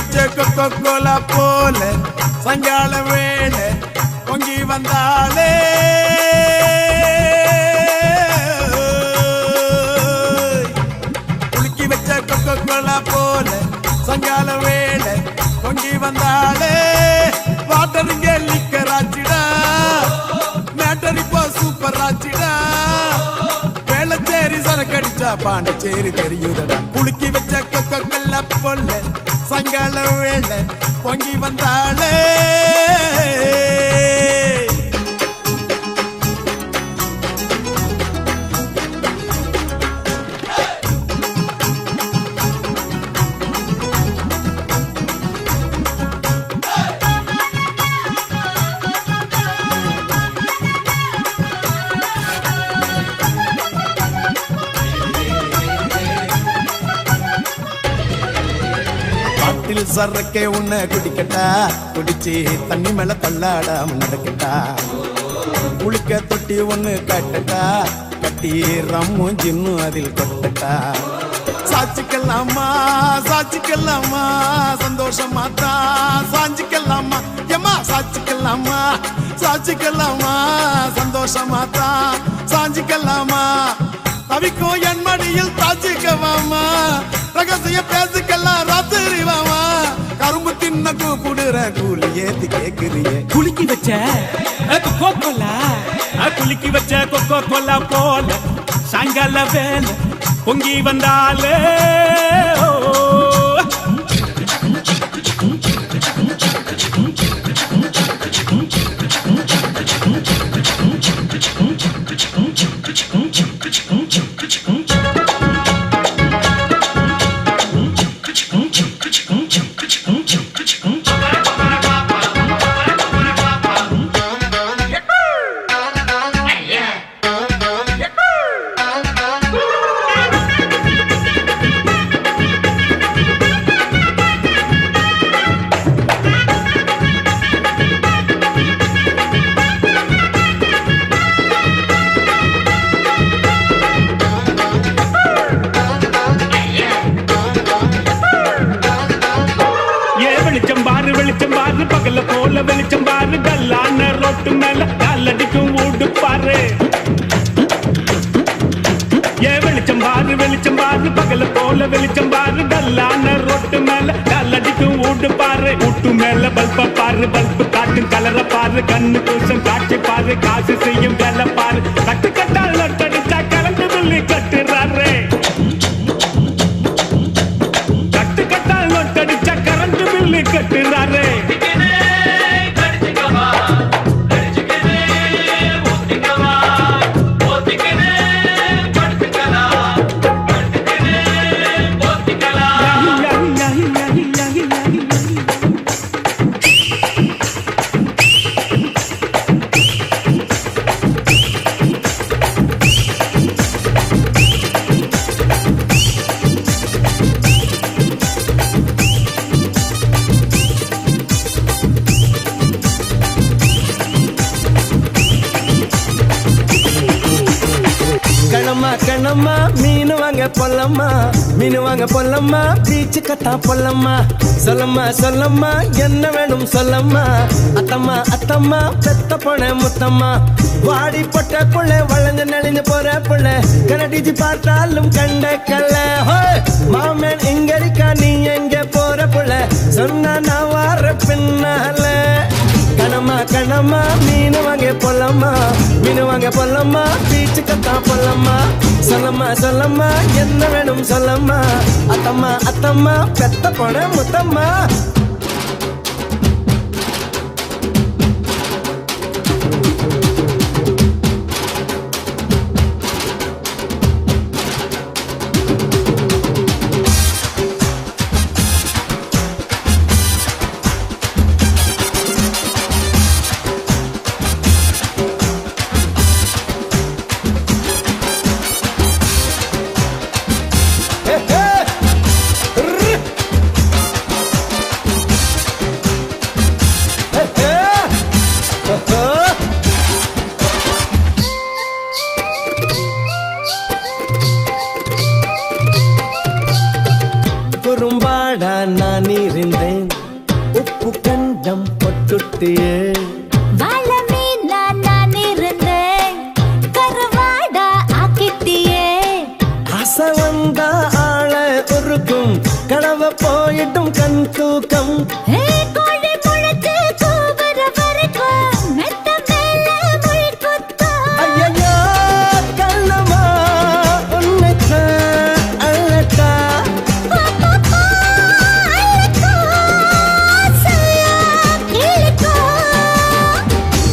வச்ச Coca Cola போல சாயங்கால வேளை பொங்கி வந்தாலே குலுக்கி வச்ச கொக்கோ கோலா போல சாயங்கால வேளை பொங்கி வந்தாலே வாட்டருங்க லிக்கர் ஆச்சிடா மேட்டர் இப்போ சூப்பர் ஆச்சிடா வேளச்சேரி சரக்கடிச்சா பாண்டச்சேரி தெரியுதடா குலுக்கி வச்ச கொக்கோ கோலா போல சாயங்கால வேளை பொங்கி வந்தாலே சரக்கே உன்னை குடிக்கட்டா குடிச்சு தண்ணி மேல தள்ளாடாம நடக்கட்டா குளிக்க தொட்டி ஒண்ணு கட்டட்டா கட்டி ரம்மும் ஜின்னும் அதில் கொட்டட்டா சாச்சிக்கலாமா சாச்சிக்கலாமா சந்தோஷமா தான் சாஞ்சிக்கலாமா எம்மா சாச்சிக்கலாமா சாச்சிக்கலாமா சந்தோஷமா தான் சாஞ்சிக்கலாமா தவிக்கும் என் மடியில் தாச்சிக்கவாமா ரகசிய பேசுக்கெல்லாம் ராத்திரி வாமா கரும்பு தின்ன கூப்பிடுற கூலி ஏத்தி கேக்குறியே குலுக்கி வச்ச கொக்கோ கோலா குலுக்கி வச்ச கொக்கோ கோலா போல சாயங்கால வேலை பொங்கி வந்தாலே பகல போல வெளிச்சம் பாரு கல்லான ரோட்டு மேல காலடிக்கும் ஊடு பாரு வெளிச்சம் பாரு பகல போல வெளிச்சம் பாரு கல்லான ரோட்டு மேல காலடிக்கும் ஊடு பாரு ஊட்டு மேல பல்ப பாரு பல்பு காட்டும் கலர பாரு கண்ணு கூசம் காட்சி பாரு காசு செய்யும் வேலை பாரு கட்டு கட்டால் நட்டடிச்சா கலந்து துள்ளி கட்டுறாரு கட்டு கட்டால் நட்டடிச்சா கரண்ட் பில்லு கட்டுறாரு கணமா மீன் வாங்க பொல்லம்மா மீன் வாங்க பொல்லம்மா பீச்சு கட்டா பொல்லம்மா சொல்லம்மா சொல்லம்மா என்ன வேணும் சொல்லம்மா அத்தம்மா அத்தம்மா பெத்த போன முத்தம்மா வாடி பொட்ட புள்ள வளைஞ்சு நெளிஞ்சு போற புள்ள கனடிச்சு பார்த்தாலும் கண்ட கல்ல மாமன் எங்க இருக்கா நீ எங்க போற புள்ள சொன்னா நான் வார பின்னால கணமா கணமா மீன் வாங்க பொல்லம்மா மீன் வாங்க பொல்லம்மா பீச்சு கத்தா பொல்லம்மா சொல்லம்மா சொல்லம்மா என்ன வேணும் சொல்லம்மா அத்தம்மா அத்தம்மா பெத்த போன முத்தம்மா குட்டியே வாழமே நான் இருந்தேன் கருவாடா ஆக்கிட்டியே ஆசை வந்தா ஆள உருக்கும் கனவ போயிட்டும் கண் தூக்கம் கோழி முளைச்சு கூவுற வரைக்கும் மெத்த மேல முள் குத்தும் ஐயையோ கண்ணம்மா உன்னைத்தான் அழட்டா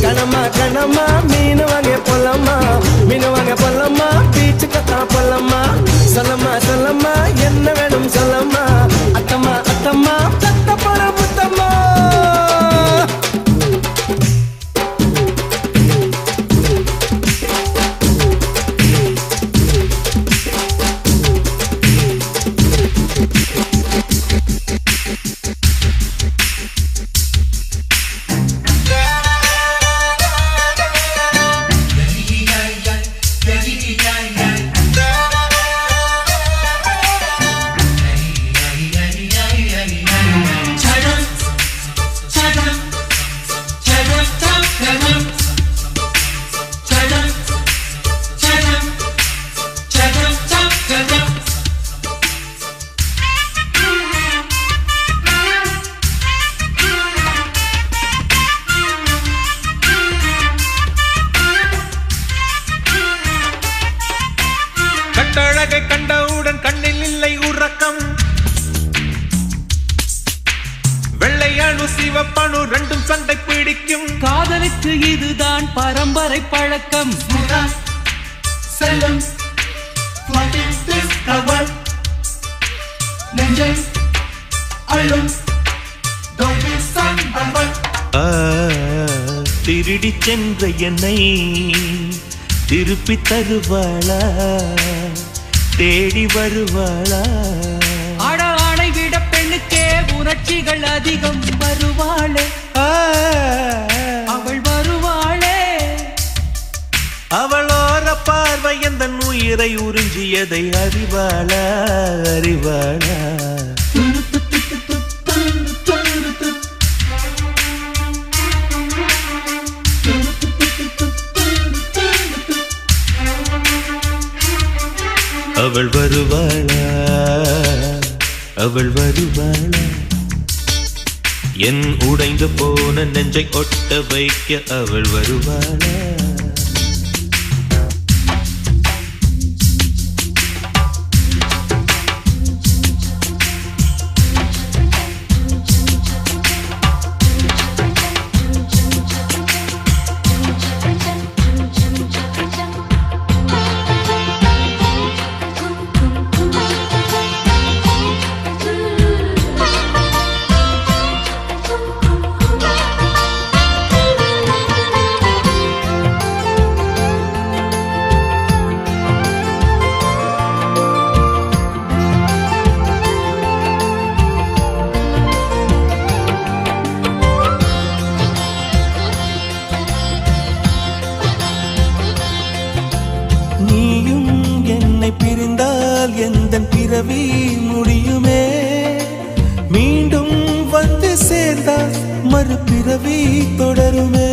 கணமா கணமா மீன் வாங்க பொல்லம்மா மீன் வாங்க பொல்லம்மா பீச்சுக்கத்தான் பொல்லம்மா சொல்லம்மா சொல்லம்மா என்ன வேணும் சொல்லம்மா அத்தம்மா அத்தம்மா தத்த பழ முத்தம்மா கட்டழகை கண்டவுடன் கண்ணில் இல்லை உறக்கம் வெள்ளையணு சிவப்பணு ரெண்டும் சண்டை பிடிக்கும் காதலுக்கு இதுதான் பரம்பரை பழக்கம் செல்லும் நெஞ்சை அள்ளும் திருடி சென்ற என்னை திருப்பி தருவாளா தேடி வருவாளா ஆட ஆணை விட பெண்ணுக்கே உணர்ச்சிகள் அதிகம் வருவாளே அவள் வருவாளே அவளோர பார்வை எந்த உயிரை உறிஞ்சியதை அறிவாளா அறிவாளா அவள் வருவாளா அவள் வருவாளா என் உடைந்து போன நெஞ்சை ஒட்ட வைக்க அவள் வருவாளா பிரிந்தால் எந்தன் பிறவி முடியுமே மீண்டும் வந்து சேர்ந்தால் மறுபிறவி தொடருமே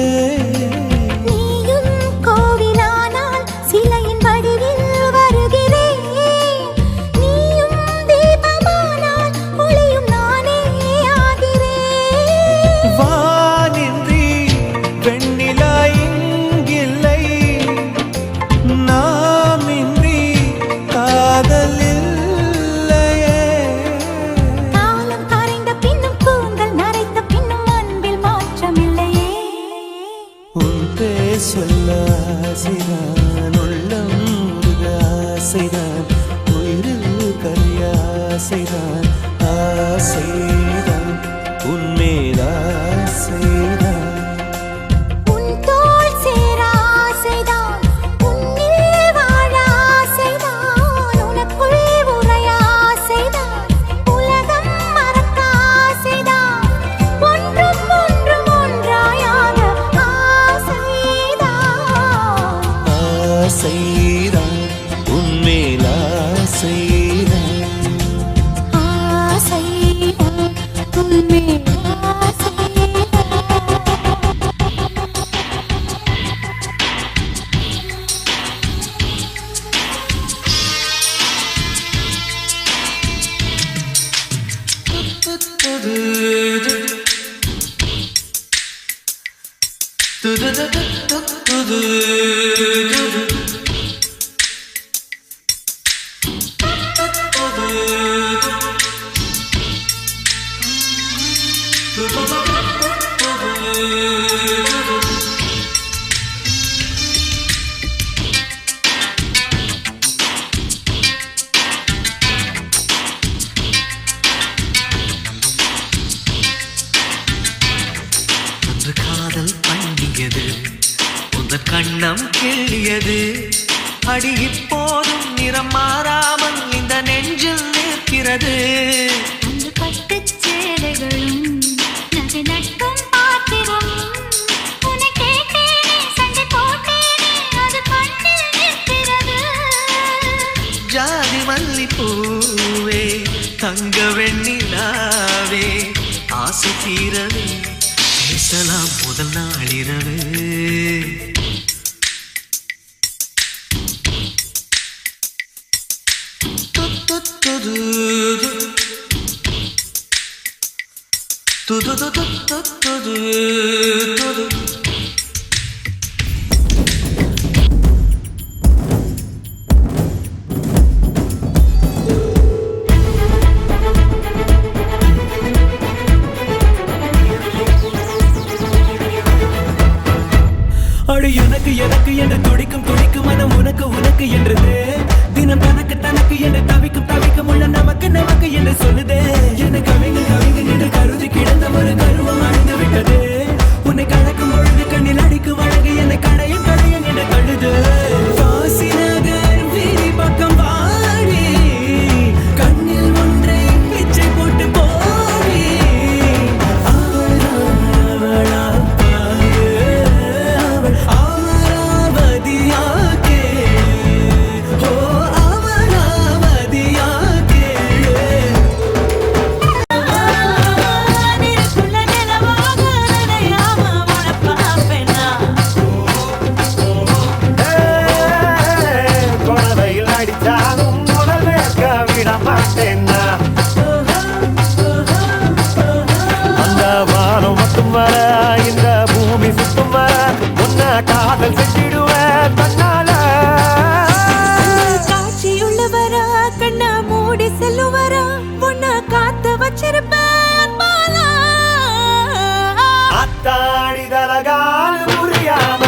நீயும் கோவிலானால் சிலையின் வடிவில் வருகிறேன் நீயும் தீபமானால் ஒளியும் நானே ஆகிறேன் வானின்றி வெண்ணிலா இங்கில்லை நாமின்றி காதல் இல்லையே காலம் கரைந்த பின்னும் கூந்தல் நரைத்த பின்னும் அன்பில் மாற்றமில்லையே காதல் பண்ணியது உந்த கண்ணம் கிள்ளியது அடி இப்போதும் நிறம் மாறாமல் இந்த நெஞ்சில் நிற்கிறது அந்த பட்டுச் சேலைகளும் நகை நட்டும் பாத்திரம் உன்னை கேட்டேனே சண்டை போட்டேனே அது கண்ணில் நிற்கிறது ஜாதி மல்லிப்பூவே தங்க வெண்ணிலாவே ஆசை தீரவே பேசலாம் முதல் நாளிரவு அடி எனக்கு எனக்கு என்று துடிக்கும் துடிக்கும் மனம் உனக்கு உனக்கு என்றது தினம் தனக்கு தனக்கு என்று தவிக்கும் தவிக்கும் உள்ள நமக்கு நமக்கு என்று சொல்லுதே என்னை கவிங்க கவிங்க என்று கருதி கிடந்த ஒரு கருவம் அழிந்து விட்டது உன்னை கலக்கும் பொழுது கண்ணில் அடிக்கும் அழகு என்னை கடையும் கடையும் என்று தள்ளுது வாசி நகர் வீதி பக்கம் வாடி கண்ணில் ஒன்றை பிச்சை போட்டு போடி அவளா இந்த பூமி சுத்தும் வர உன்ன காதல் செஞ்சிடுவேன் தன்னால காட்சியுள்ளவரா கண்ணா மூடி செல்லுவரா உன்னை காத்து வச்சிருப்பேன் பாலா அத்தாடி தலகால புரியாம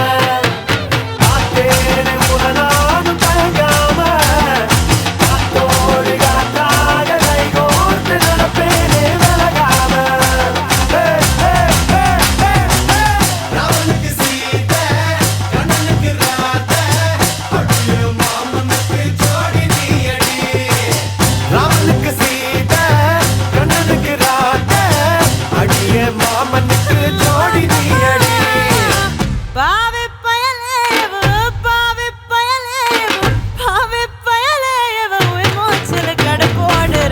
காத்தேனே உடனாலும் தயங்காம காத்தோடு காத்தாக கை கோர்த்து நடப்பேனே விலகாம ராமனுக்கு சீதை கண்ணனுக்கு ராத அடியே மாமனுக்கு ஜோடி நீ அடி பாவி பயலேவு பாவி பயலேவு பாவி பயலேவு உன் மூச்சில கடை போடுற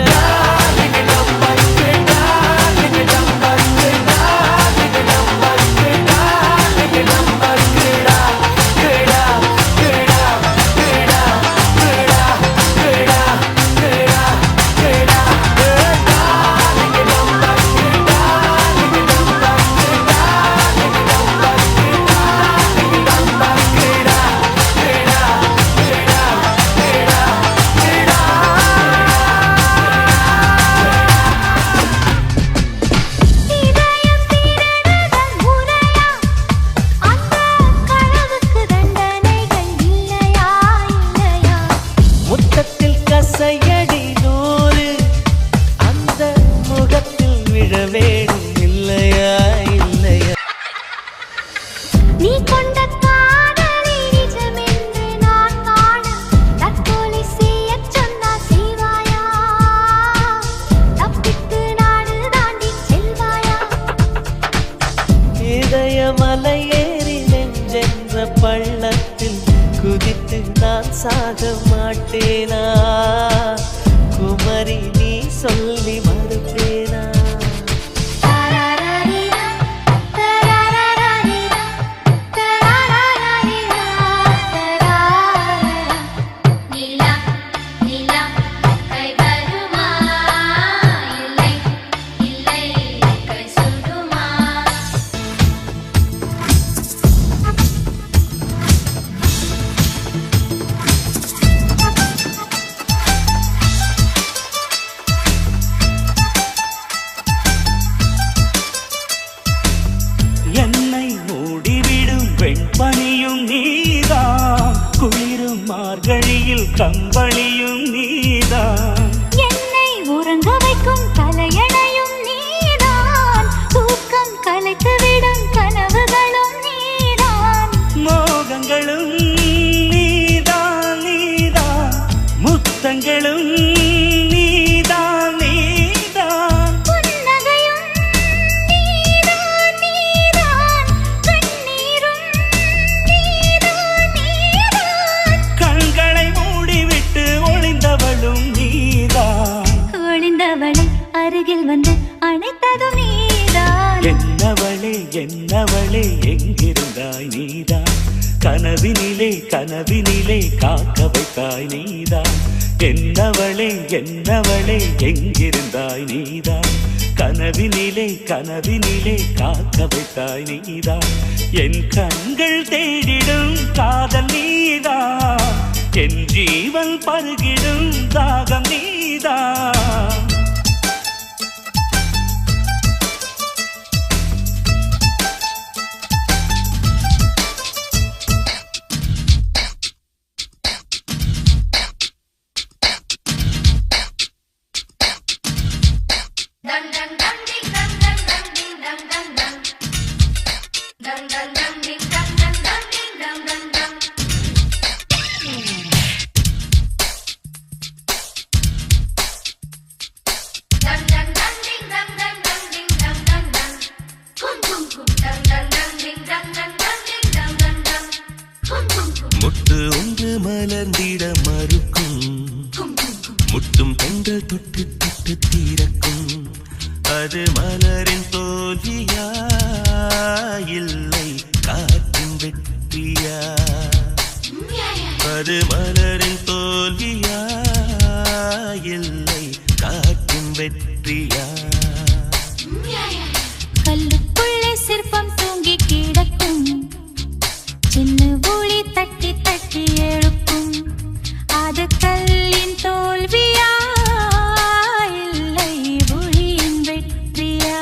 முத்தத்தில் கசையடி நூறு அந்த முகத்தில் விழ வேணும் இல்லையா இல்லையா நீ கொண்ட காதலை நிஜமென்று நான் காண தற்கொலை செய்யச் சொன்னா செய்வாயா தப்பித்து நாடு தாண்டி செல்வாயா இதய மலையேறி நெஞ்சென்ற பள்ளத்தில் குதித்து நான் சாக மாட்டேனா குமரி நீ சொல்லி மறுப்பேனா தரரரிரா தரரரிரா தரரரிரா தரரரிரா நீலா நீலா கை வருமா இல்லை இல்லை கை சுடுமா கம்பளியும் நீதான், என்னை உறங்க வைக்கும் தலையணையும் நீதான், தூக்கம் கலைத்துவிடும் கனவுகளும் நீதான், மோகங்களும் நீதான் நீதான், முத்தங்களும் நீதான் நீதான், புன்னகையும் நீதான் நீதான், கண்ணீரும் நீதான் நீதான், கண்களை மூடிவிட்டு ஒளிந்தவளும் நீதான், ஒளிந்தவளை அருகில் வந்து அணைத்ததும் நீதான், என்னவளே என்னவளே எங்கிருந்தாய் நீதான், கனவினிலே கனவினிலே காக்க வைத்தாய் நீதான், என்னவளே என்னவளே எங்கிருந்தாய் நீதான், கனவினிலே கனவினிலே காக்க வைத்தாய் நீதான், என் கண்கள் தேடிடும் காதல் நீதான், என் ஜீவன் பருகிடும் தாகம் நீதான். முட்டு ஒன்று மலர்ந்திட மறுக்கும், முட்டும் பெண்கள் தொட்டு தொட்டு தீரக்கும், அது மலரின் தோல்வியா இல்லை காற்றின் வெற்றியா, அது மலரின் தோல்வியா இல்லை காற்றின் வெற்றியா. கல்லுக்குள்ளே சிற்பம் தூங்கி கிடக்கும், சின்ன ஒளி தட்டி தட்டி எழுப்பும், அது கல்லின் தோல்வியா இல்லை ஒளியின் வெற்றியா.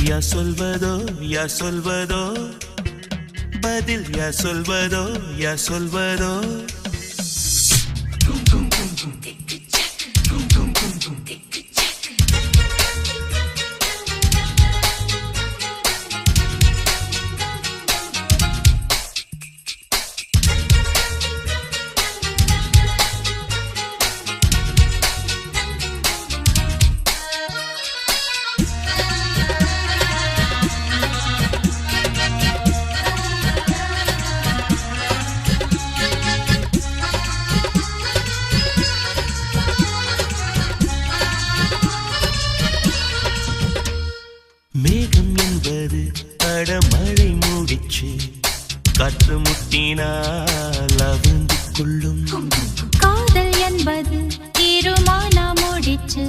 யா சொல்வதோ யா சொல்வதோ பதில், யா சொல்வதோ யா சொல்வதோ. மேகம் என்பது அடமழை மூடிச்சு, காற்று முட்டினால் அவிழ்ந்து கொள்ளும், காதல் என்பது தீருமானா முடிச்சு,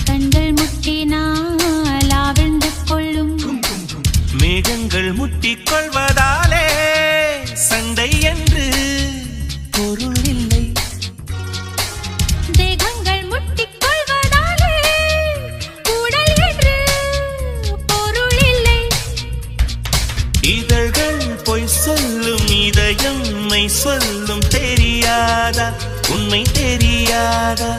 கண்கள் முட்டினால் ஆழ்ந்து கொள்ளும், மேகங்கள் முட்டிக் கொள்வதாலே சண்டை என்று பொருள் இல்லை, தேகங்கள் முட்டிக் கொள்வதாலே உடல் என்று பொருள் இல்லை, இதழ்கள் பொய் சொல்லும் இதயம் மெய் சொல்லும், தெரியாதா உண்மை தெரியாதா.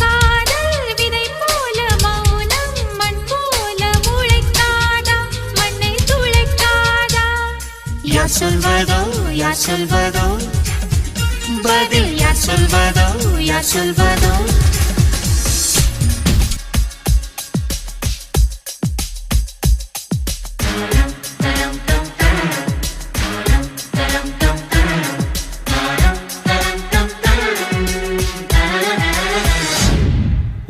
காதல் விதை போல மௌனம் மண் போல முளைக்காதா, மண்ணை துளைக்காதா. யா சொல்வதோ யா சொல்வதோ பதில், யா சொல்வதோ யா சொல்வதோ.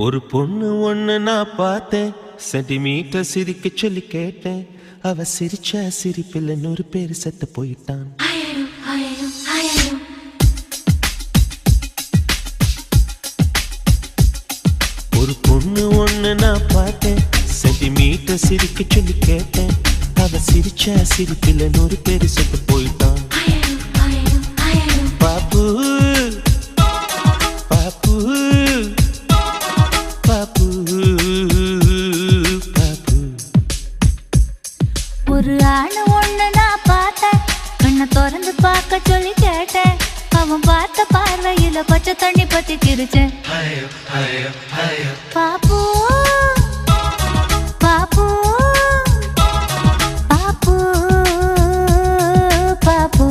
ஒரு பொண்ணு ஒண்ணு நான் பார்த்தேன், சென்டிமீட்டர் சிரிக்க சொல்லி கேட்டேன், அவ சிரிச்ச சிரிப்பில் 100 பேர் செத்து போயிட்டான். ஒரு பொண்ணு ஒண்ணு நான் பார்த்தேன், சென்டிமீட்டர் சிரிக்க சொல்லி கேட்டேன், அவ சிரிச்ச சிரிப்பில் 100 பேர் செத்து போயிட்டான். பாப்பு பாப்பு பாப்பு பாப்பு. ஒரு ஆணு ஒண்ணு நான் பார்த்தேன், கண்ணை திறந்து பார்க்க சொல்லி கேட்டேன், பத்தி கிரிச்சேன் பாப்பு பாப்பு பாப்பு பாப்பு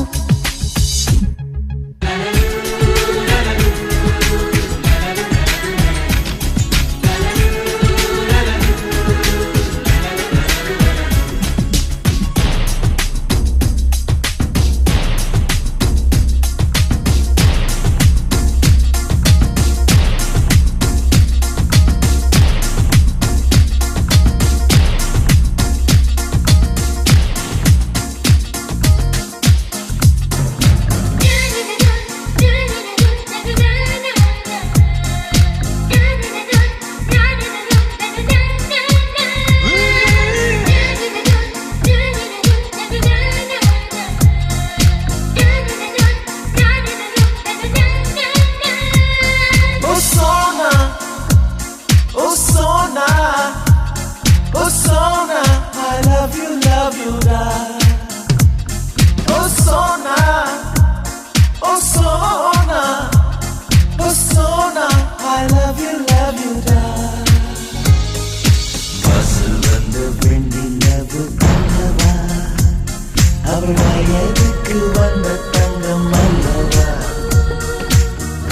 அவள் வயதுக்கு வந்த தங்கம் அல்லவா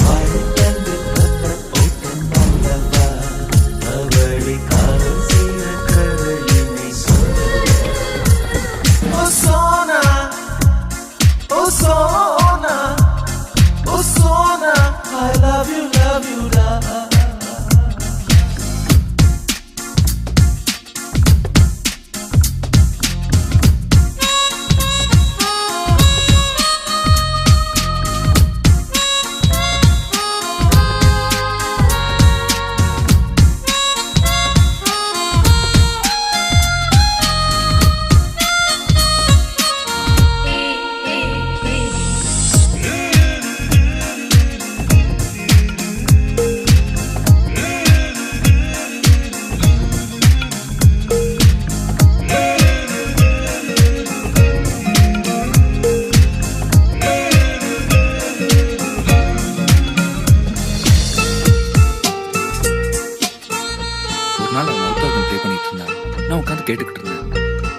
வாழ்த்தந்து தொட்ட ஓட்டம் அல்லவா அவளை காதல் செய்த கதையினை சொல்ல ஓ சோனா ஓ சோனா ஓ Sona I love you da நான் உட்காந்து கேட்டுக்கிட்டு இருந்தேன்.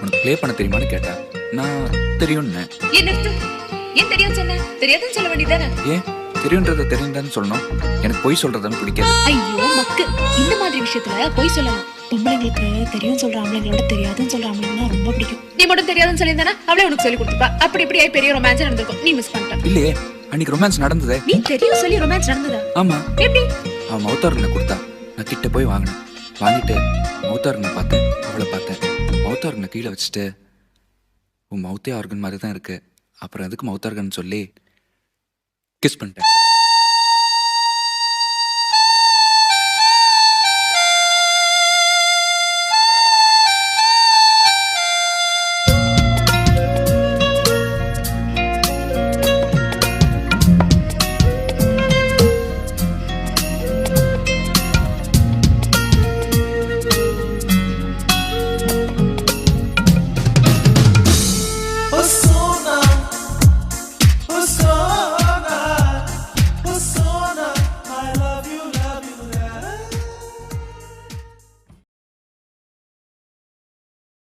உனக்கு ப்ளே பண்ண தெரியுமான்னு கேட்டேன். நான் தெரியும்னு. ஏன் தெரியும் சொன்ன? தெரியாதுன்னு சொல்ல வேண்டியதானே? ஏன் தெரியுன்றத தெரியுதான்னு சொல்லணும்? எனக்கு பொய் சொல்றதுன்னு பிடிக்காது. ஐயோ மக்கு, இந்த மாதிரி விஷயத்துல பொய் சொல்லலாம். பொம்பளைங்களுக்கு தெரியும் சொல்ற ஆம்பளைங்களோட தெரியாதுன்னு சொல்ற ஆம்பளைங்கன்னா ரொம்ப பிடிக்கும். நீ மட்டும் தெரியாதுன்னு சொல்லியிருந்தானா அவளே உனக்கு சொல்லி கொடுத்துப்பா. அப்படி இப்படி பெரிய ரொமான்ஸ் நடந்திருக்கும், நீ மிஸ் பண்ணிட்ட. இல்லையே, அன்னைக்கு ரொமான்ஸ் நடந்ததே. நீ தெரியும் சொல்லி ரொமான்ஸ் நடந்ததா? ஆமா. எப்படி? அவன் மௌத்தாரனை கொடுத்தா, நான் கிட்ட போய் வாங்கினேன். வாங்கிட்டு மௌத்தாரனை பார்த்தேன், அவளை பார்த்தேன். மௌத்தாரனை கீழே வச்சுட்டு உன் மௌத்தே ஆர்கன் மாதிரி தான் இருக்கு, அப்புறம் அதுக்கு மௌத்தார்கன் சொல்லி கிஸ் பண்ணிட்டேன்.